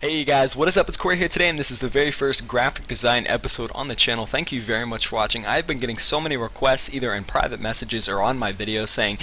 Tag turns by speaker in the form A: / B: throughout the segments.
A: Hey you guys, what is up? It's Corey here today, and this is the very first graphic design episode on the channel. Thank you very much for watching. I've been getting so many requests either in private messages or on my videos saying,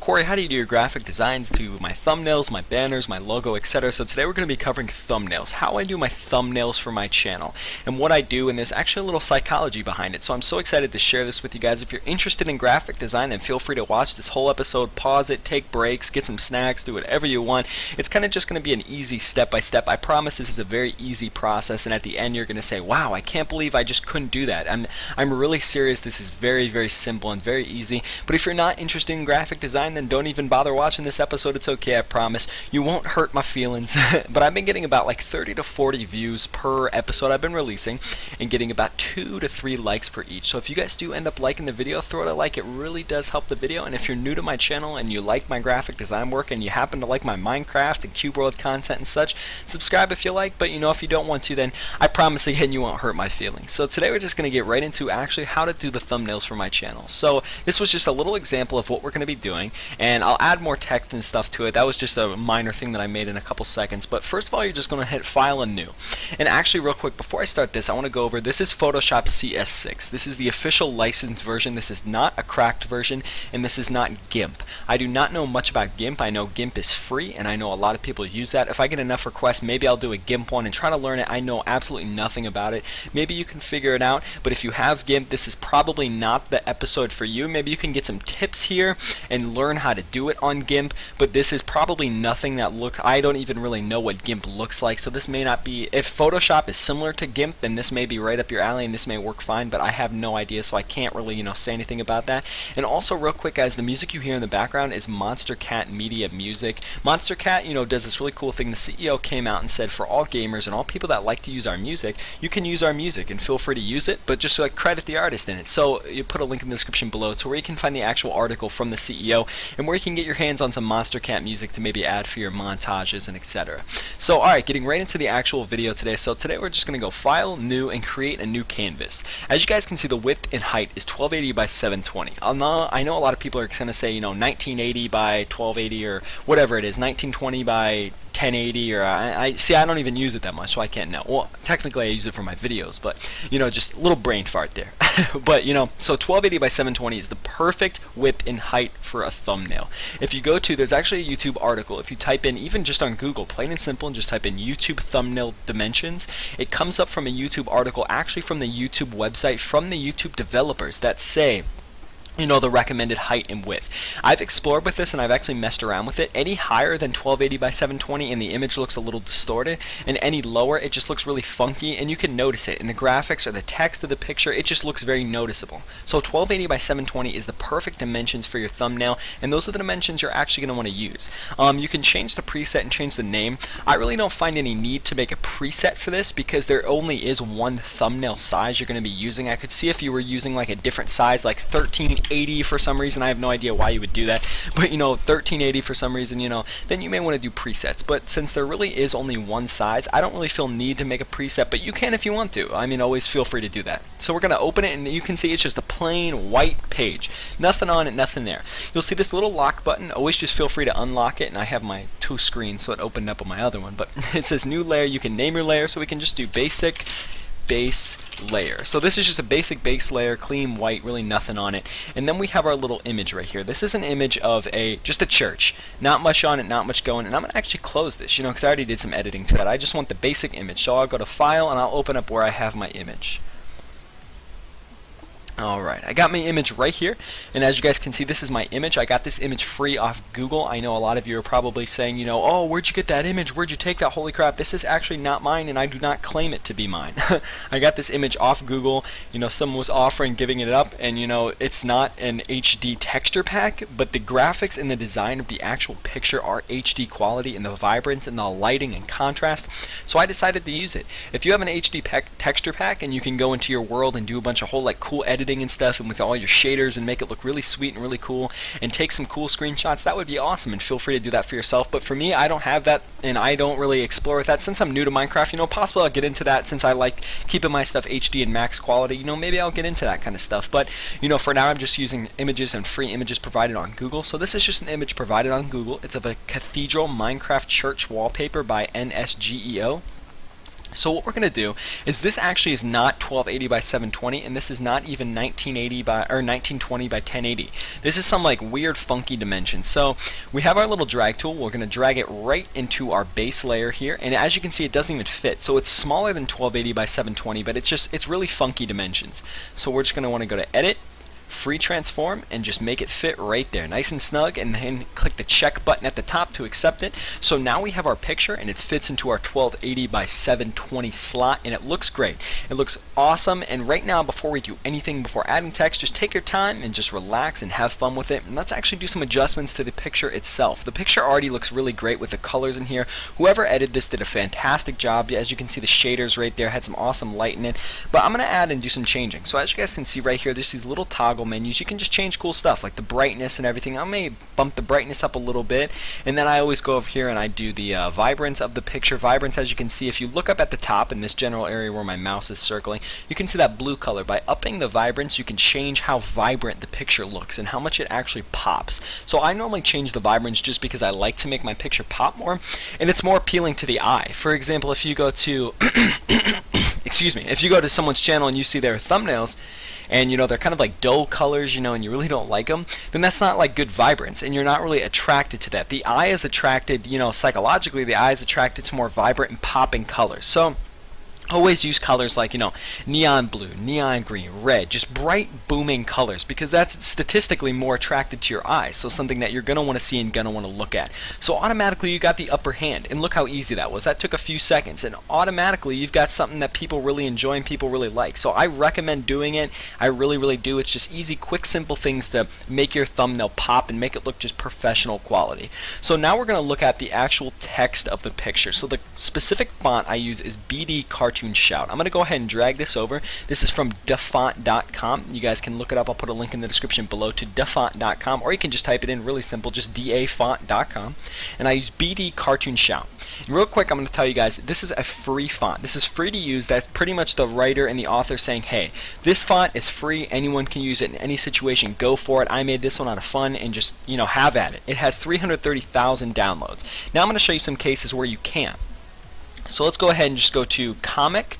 A: Corey, how do you do your graphic designs to my thumbnails, my banners, my logo, etc. So today we're going to be covering thumbnails, how I do my thumbnails for my channel, and what I do, and there's actually a little psychology behind it. So I'm so excited to share this with you guys. If you're interested in graphic design, then feel free to watch this whole episode, pause it, take breaks, get some snacks, do whatever you want. It's kind of just going to be an easy step-by-step. I promise this is a very easy process, and at the end you're going to say, wow, I can't believe I just couldn't do that. I'm really serious. This is very, very simple and very easy. But if you're not interested in graphic design, then don't even bother watching this episode. It's okay, I promise. You won't hurt my feelings. But I've been getting about like 30 to 40 views per episode I've been releasing, and getting about 2 to 3 likes per each. So if you guys do end up liking the video, throw it a like. It really does help the video. And if you're new to my channel and you like my graphic design work and you happen to like my Minecraft and Cube World content and such, subscribe if you like. But if you don't want to, then I promise again you won't hurt my feelings. So today we're just going to get right into actually how to do the thumbnails for my channel. So this was just a little example of what we're going to be doing, and I'll add more text and stuff to it. That was just a minor thing that I made in a couple seconds. But first of all, you're just going to hit File and New. And actually, real quick, before I start this, I want to go over, this is Photoshop CS6. This is the official licensed version. This is not a cracked version, and this is not GIMP. I do not know much about GIMP. I know GIMP is free, and I know a lot of people use that. If I get enough requests, maybe I'll do a GIMP one and try to learn it. I know absolutely nothing about it. Maybe you can figure it out, but if you have GIMP, this is probably not the episode for you. Maybe you can get some tips here and learn how to do it on GIMP, but this is probably nothing that I don't even really know what GIMP looks like, so this may not be, if Photoshop is similar to GIMP, then this may be right up your alley and this may work fine, but I have no idea, so I can't really, say anything about that. And also, real quick guys, the music you hear in the background is MonstercatMedia music. MonsterCat, does this really cool thing. The CEO came out and said, for all gamers and all people that like to use our music, you can use our music and feel free to use it, but just credit the artist in it. So you put a link in the description below to where you can find the actual article from the CEO and where you can get your hands on some MonsterCat music to maybe add for your montages and etc. So alright, getting right into the actual video today. So today we're just going to go File, New, and create a new canvas. As you guys can see, the width and height is 1280 by 720. I know a lot of people are going to say 1980 by 1280 or whatever it is, 1920 by 1080, or I don't even use it that much, so I can't know. Well, technically I use it for my videos, but just a little brain fart there. But so 1280 by 720 is the perfect width and height for a thumbnail. If you go to, there's actually a YouTube article. If you type in, even just on Google, plain and simple, and just type in YouTube thumbnail dimensions, it comes up from a YouTube article, actually from the YouTube website, from the YouTube developers that say the recommended height and width. I've explored with this and I've actually messed around with it. Any higher than 1280 by 720 and the image looks a little distorted, and any lower it just looks really funky, and you can notice it in the graphics or the text of the picture. It just looks very noticeable. So 1280 by 720 is the perfect dimensions for your thumbnail, and those are the dimensions you're actually going to want to use. You can change the preset and change the name. I really don't find any need to make a preset for this because there only is one thumbnail size you're going to be using. I could see if you were using like a different size, like 1380 for some reason. I have no idea why you would do that, but 1380 for some reason, then you may want to do presets. But since there really is only one size, I don't really feel need to make a preset, but you can if you want to. Always feel free to do that. So we're going to open it, and you can see it's just a plain white page. Nothing on it, nothing there. You'll see this little lock button. Always just feel free to unlock it, and I have my 2 screens, so it opened up on my other one, but it says new layer. You can name your layer, so we can just do basic base layer. So this is just a basic base layer, clean white, really nothing on it. And then we have our little image right here. This is an image of just a church. Not much on it, not much going. And I'm going to actually close this, because I already did some editing to that. I just want the basic image. So I'll go to File and I'll open up where I have my image. Alright, I got my image right here, and as you guys can see, this is my image. I got this image free off Google. I know a lot of you are probably saying, oh, where'd you get that image? Where'd you take that? Holy crap, this is actually not mine, and I do not claim it to be mine. I got this image off Google. Someone was offering giving it up, and it's not an HD texture pack, but the graphics and the design of the actual picture are HD quality, and the vibrance and the lighting and contrast, so I decided to use it. If you have an HD texture pack and you can go into your world and do a bunch of whole cool editing and stuff, and with all your shaders, and make it look really sweet and really cool, and take some cool screenshots, that would be awesome, and feel free to do that for yourself. But for me, I don't have that, and I don't really explore with that since I'm new to Minecraft. Possibly I'll get into that since I like keeping my stuff HD and max quality. Maybe I'll get into that kind of stuff, but for now I'm just using images and free images provided on Google. So this is just an image provided on Google. It's of a cathedral Minecraft church wallpaper by NSGEO. So what we're going to do is, this actually is not 1280 by 720, and this is not even 1980 by or 1920 by 1080. This is some like weird funky dimension. So we have our little drag tool. We're going to drag it right into our base layer here, and as you can see, it doesn't even fit. So it's smaller than 1280 by 720, but it's really funky dimensions. So we're just going to want to go to Edit, Free Transform, and just make it fit right there, nice and snug, and then click the check button at the top to accept it. So now we have our picture, and it fits into our 1280 by 720 slot, and it looks great. It looks awesome. And right now, before we do anything, before adding text, just take your time and just relax and have fun with it. And let's actually do some adjustments to the picture itself. The picture already looks really great with the colors in here. Whoever edited this did a fantastic job. As you can see, the shaders right there had some awesome light in it. But I'm going to add and do some changing. So as you guys can see right here, there's these little toggle menus. You can just change cool stuff like the brightness and everything. I may bump the brightness up a little bit, and then I always go over here and I do the vibrance of the picture. Vibrance, as you can see, if you look up at the top in this general area where my mouse is circling, you can see that blue color. By upping the vibrance, you can change how vibrant the picture looks and how much it actually pops. So I normally change the vibrance just because I like to make my picture pop more, and it's more appealing to the eye. For example, if you go to excuse me, if you go to someone's channel and you see their thumbnails, and they're kind of like dull colors, and you really don't like them, then that's not like good vibrance, and you're not really attracted to that. The eye is attracted, psychologically, the eye is attracted to more vibrant and popping colors. So always use colors like, neon blue, neon green, red, just bright, booming colors, because that's statistically more attracted to your eyes. So something that you're going to want to see and going to want to look at. So automatically you got the upper hand, and look how easy that was. That took a few seconds, and automatically you've got something that people really enjoy and people really like. So I recommend doing it. I really, really do. It's just easy, quick, simple things to make your thumbnail pop and make it look just professional quality. So now we're going to look at the actual text of the picture. So the specific font I use is BD Cartoon Shout. I'm going to go ahead and drag this over. This is from dafont.com. You guys can look it up. I'll put a link in the description below to dafont.com, or you can just type it in really simple, just dafont.com. And I use BD Cartoon Shout. And real quick, I'm going to tell you guys, this is a free font. This is free to use. That's pretty much the writer and the author saying, hey, this font is free. Anyone can use it in any situation. Go for it. I made this one out of fun, and just, have at it. It has 330,000 downloads. Now I'm going to show you some cases where you can't. So let's go ahead and just go to Comic,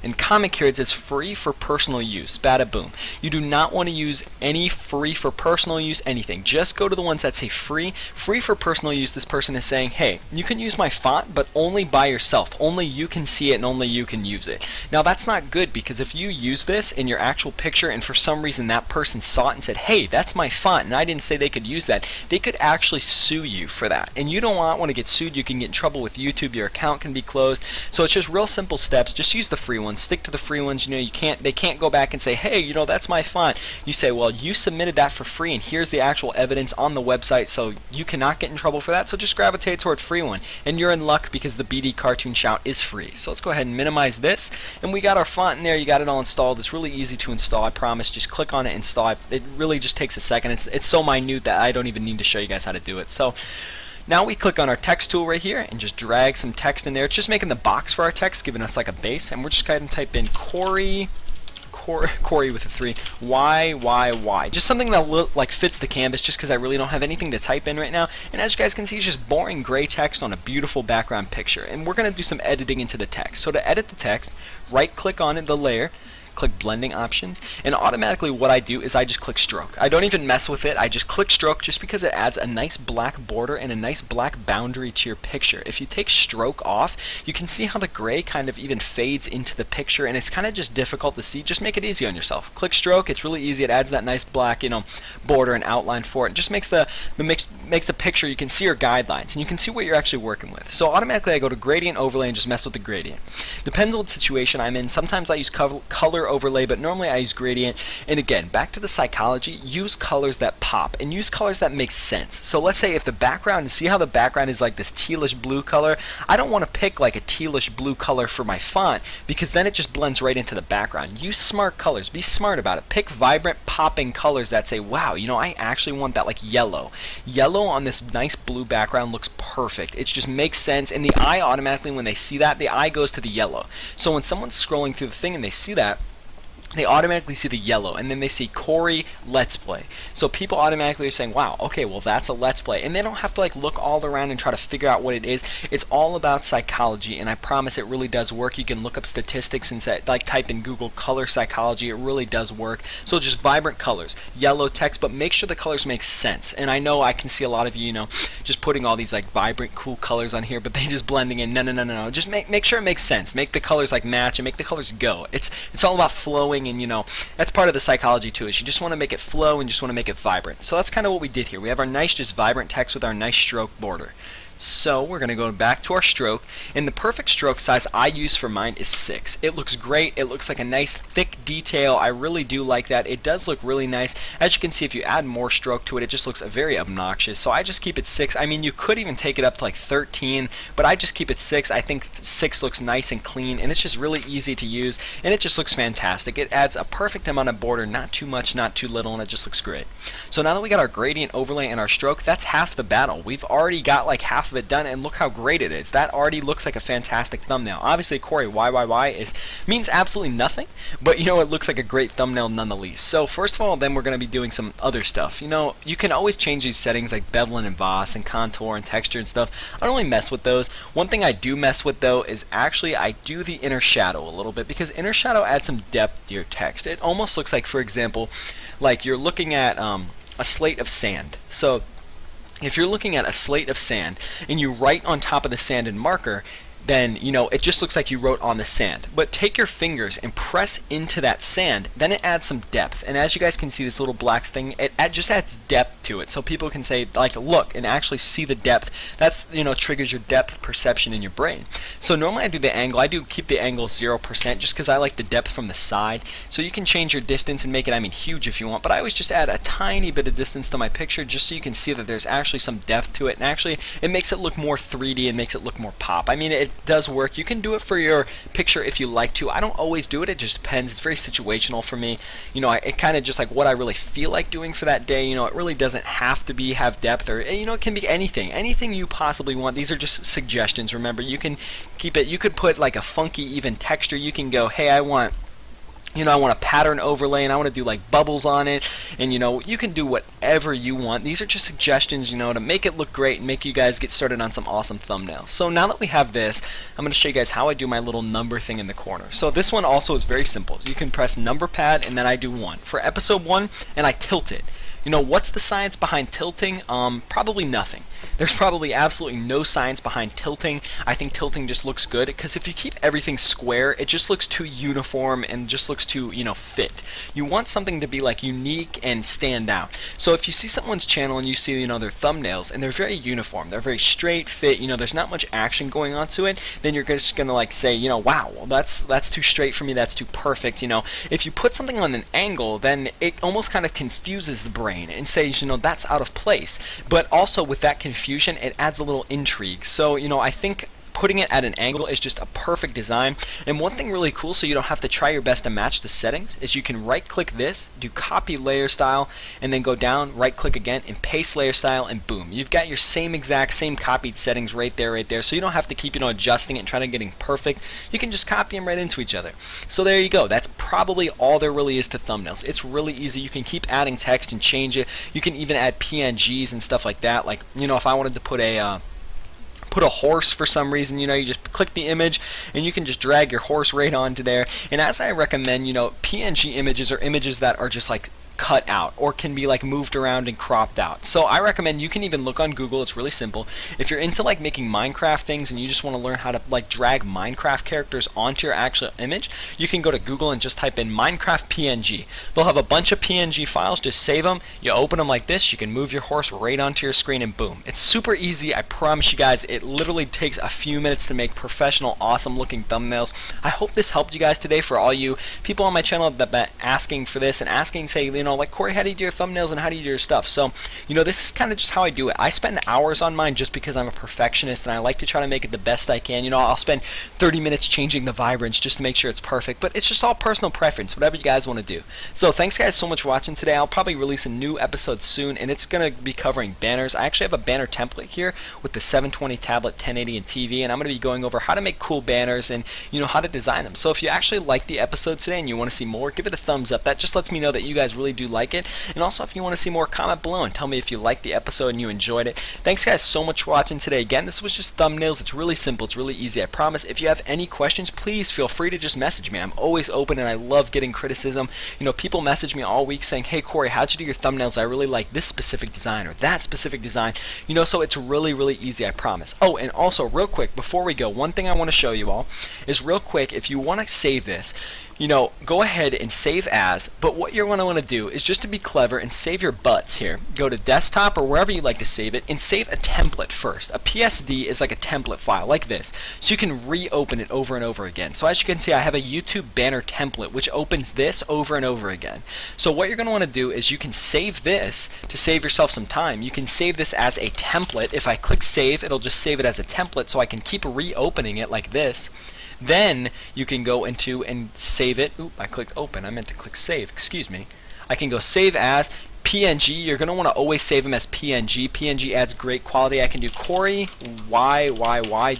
A: and Comic here, it says free for personal use. Bada boom. You do not want to use any free for personal use anything. Just go to the ones that say free. Free for personal use, this person is saying, hey, you can use my font, but only by yourself. Only you can see it and only you can use it. Now that's not good, because if you use this in your actual picture and for some reason that person saw it and said, hey, that's my font, and I didn't say they could use that, they could actually sue you for that. And you don't want to get sued. You can get in trouble with YouTube. Your account can be closed. So it's just real simple steps. Just use the free ones. Stick to the free ones. They can't go back and say, hey, that's my font. You say, well, you submitted that for free, and here's the actual evidence on the website, so you cannot get in trouble for that. So just gravitate toward free one, and you're in luck because the BD Cartoon Shout is free. So let's go ahead and minimize this, and we got our font in there. You got it all installed. It's really easy to install, I promise. Just click on it, install it. It really just takes a second. It's so minute that I don't even need to show you guys how to do it. So now we click on our text tool right here and just drag some text in there. It's just making the box for our text, giving us like a base, and we're just going to type in Corey with a 3, Y. Just something that fits the canvas, just because I really don't have anything to type in right now. And as you guys can see, it's just boring gray text on a beautiful background picture. And we're going to do some editing into the text. So to edit the text, right click on it, the layer, click blending options, and automatically what I do is I just click stroke. I don't even mess with it. I just click stroke just because it adds a nice black border and a nice black boundary to your picture. If you take stroke off, you can see how the gray kind of even fades into the picture, and it's kind of just difficult to see. Just make it easy on yourself. Click stroke. It's really easy. It adds that nice black, border and outline for it. It just makes the picture, you can see your guidelines and you can see what you're actually working with. So automatically I go to gradient overlay and just mess with the gradient. Depends on what situation I'm in. Sometimes I use color overlay, but normally I use gradient. And again, back to the psychology, use colors that pop and use colors that make sense. So let's say if the background, see how the background is like this tealish blue color, I don't want to pick like a tealish blue color for my font, because then it just blends right into the background. Use smart colors. Be smart about it. Pick vibrant popping colors that say, wow, I actually want that, like yellow. Yellow on this nice blue background looks perfect. It just makes sense, and the eye automatically, when they see that, the eye goes to the yellow. So when someone's scrolling through the thing and they see that, they automatically see the yellow, and then they see Corey Let's Play. So people automatically are saying, wow, okay, well that's a Let's Play, and they don't have to like look all around and try to figure out what it is. It's all about psychology, and I promise it really does work. You can look up statistics and say, like, type in Google color psychology. It really does work. So just vibrant colors, yellow text, but make sure the colors make sense. And I know I can see a lot of you, just putting all these like vibrant, cool colors on here, but they just blending in. No. Just make sure it makes sense. Make the colors like match and make the colors go. It's all about flowing. And that's part of the psychology too, is you just want to make it flow and just want to make it vibrant. So that's kind of what we did here. We have our nice just vibrant text with our nice stroke border. So we're going to go back to our stroke, and the perfect stroke size I use for mine is 6. It looks great. It looks like a nice thick detail. I really do like that. It does look really nice. As you can see, if you add more stroke to it, it just looks very obnoxious. So I just keep it 6. I mean, you could even take it up to like 13, but I just keep it 6. I think 6 looks nice and clean, and it's just really easy to use, and it just looks fantastic. It adds a perfect amount of border, not too much, not too little, and it just looks great. So now that we got our gradient overlay and our stroke, that's half the battle. We've already got like half of it done, and look how great it is. That already looks like a fantastic thumbnail. Obviously, Corey YYY means absolutely nothing, but it looks like a great thumbnail nonetheless. So first of all, then we're going to be doing some other stuff. You can always change these settings like bevel and emboss and contour and texture and stuff. I don't really mess with those. One thing I do mess with though is actually I do the inner shadow a little bit, because inner shadow adds some depth to your text. It almost looks like, for example, like you're looking at a slate of sand. So if you're looking at a slate of sand and you write on top of the sand in marker, then it just looks like you wrote on the sand. But take your fingers and press into that sand, then it adds some depth. And as you guys can see, this little black thing, it just adds depth to it, so people can say, like, look and actually see the depth. That's triggers your depth perception in your brain. So normally I do the angle. I do keep the angle 0% just because I like the depth from the side. So you can change your distance and make it, huge if you want, but I always just add a tiny bit of distance to my picture just so you can see that there's actually some depth to it, and actually it makes it look more 3D and makes it look more pop. It does work. You can do it for your picture if you like to. I don't always do it. It just depends. It's very situational for me. It kind of just like what I really feel like doing for that day. It really doesn't have to have depth, or it can be anything you possibly want. These are just suggestions. Remember, you can keep it. You could put like a funky even texture. You can go, hey, I want a pattern overlay, and I want to do like bubbles on it, and you can do whatever you want. These are just suggestions, to make it look great and make you guys get started on some awesome thumbnails. So now that we have this, I'm going to show you guys how I do my little number thing in the corner. So this one also is very simple. You can press number pad, and then I do 1 for episode 1, and I tilt it. What's the science behind tilting? Probably nothing. There's probably absolutely no science behind tilting. I think tilting just looks good, because if you keep everything square, it just looks too uniform and just looks too, fit. You want something to be like unique and stand out. So if you see someone's channel and you see, their thumbnails, and they're very uniform, they're very straight fit, there's not much action going on to it, then you're just gonna like say, wow, well, that's too straight for me, that's too perfect. If you put something on an angle, then it almost kind of confuses the brain and says, that's out of place. But also with that confusion, it adds a little intrigue. So, I think putting it at an angle is just a perfect design. And one thing really cool, so you don't have to try your best to match the settings, is you can right click this, do copy layer style, and then go down, right click again, and paste layer style, and boom, you've got your same copied settings right there. So you don't have to keep adjusting it and trying to getting perfect. You can just copy them right into each other. So there you go. That's probably all there really is to thumbnails. It's really easy. You can keep adding text and change it. You can even add PNGs and stuff like that. Like, if I wanted to put a horse for some reason, you just click the image and you can just drag your horse right onto there. And as I recommend, PNG images are images that are just like cut out or can be like moved around and cropped out. So I recommend you can even look on Google. It's really simple. If you're into like making Minecraft things and you just want to learn how to like drag Minecraft characters onto your actual image, you can go to Google and just type in Minecraft PNG. They'll have a bunch of PNG files. Just save them. You open them like this. You can move your horse right onto your screen and boom. It's super easy. I promise you guys, it literally takes a few minutes to make professional, awesome looking thumbnails. I hope this helped you guys today. For all you people on my channel that have been asking for this and asking, say, like, Corey, how do you do your thumbnails and how do you do your stuff? So, this is kind of just how I do it. I spend hours on mine just because I'm a perfectionist and I like to try to make it the best I can. I'll spend 30 minutes changing the vibrance just to make sure it's perfect, but it's just all personal preference, whatever you guys want to do. So thanks guys so much for watching today. I'll probably release a new episode soon, and it's going to be covering banners. I actually have a banner template here with the 720 tablet, 1080 and TV, and I'm going to be going over how to make cool banners and how to design them. So if you actually like the episode today and you want to see more, give it a thumbs up. That just lets me know that you guys really do like it. And also, if you want to see more, comment below and tell me if you liked the episode and you enjoyed it. Thanks guys so much for watching today. Again, this was just thumbnails. It's really simple. It's really easy, I promise. If you have any questions, please feel free to just message me. I'm always open and I love getting criticism. People message me all week saying, hey Corey, how'd you do your thumbnails? I really like this specific design or that specific design. So it's really, really easy, I promise. Oh, and also real quick before we go, one thing I want to show you all is real quick, if you want to save this, go ahead and save as, but what you're going to want to do is just to be clever and save your butts here. Go to desktop or wherever you like to save it and save a template first. A PSD is like a template file like this, so you can reopen it over and over again. So as you can see, I have a YouTube banner template which opens this over and over again. So what you're going to want to do is you can save this to save yourself some time. You can save this as a template. If I click save, it'll just save it as a template so I can keep reopening it like this. Then you can go into and save it. Oop, I clicked open. I meant to click save. Excuse me. I can go save as PNG. You're going to want to always save them as PNG. PNG adds great quality. I can do Corey YYY.png.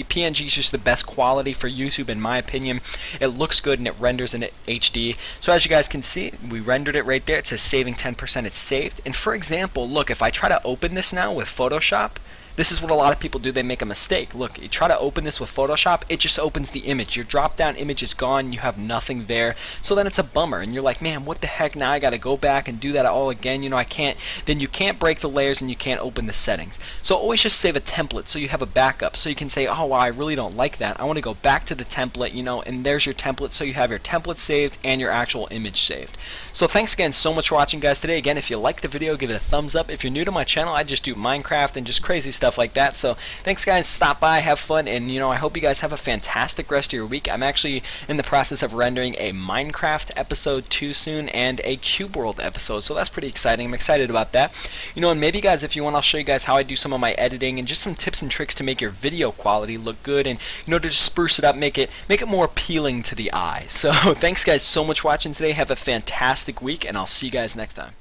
A: PNG is just the best quality for YouTube in my opinion. It looks good and it renders in HD. So as you guys can see, we rendered it right there. It says saving 10%. It's saved. And for example, look, if I try to open this now with Photoshop, this is what a lot of people do. They make a mistake. Look, you try to open this with Photoshop, it just opens the image. Your drop down image is gone, you have nothing there. So then it's a bummer and you're like, man, what the heck, now I gotta go back and do that all again. I can't, then you can't break the layers and you can't open the settings. So always just save a template so you have a backup. So you can say, oh well, I really don't like that. I want to go back to the template, and there's your template. So you have your template saved and your actual image saved. So thanks again so much for watching guys today. Again, if you like the video, give it a thumbs up. If you're new to my channel, I just do Minecraft and just crazy stuff like that. So thanks guys, stop by, have fun, and I hope you guys have a fantastic rest of your week. I'm actually in the process of rendering a Minecraft episode 2 soon and a Cube World episode, so that's pretty exciting. I'm excited about that. And maybe guys, if you want, I'll show you guys how I do some of my editing and just some tips and tricks to make your video quality look good and to just spruce it up, make it more appealing to the eye. So thanks guys so much for watching today. Have a fantastic week and I'll see you guys next time.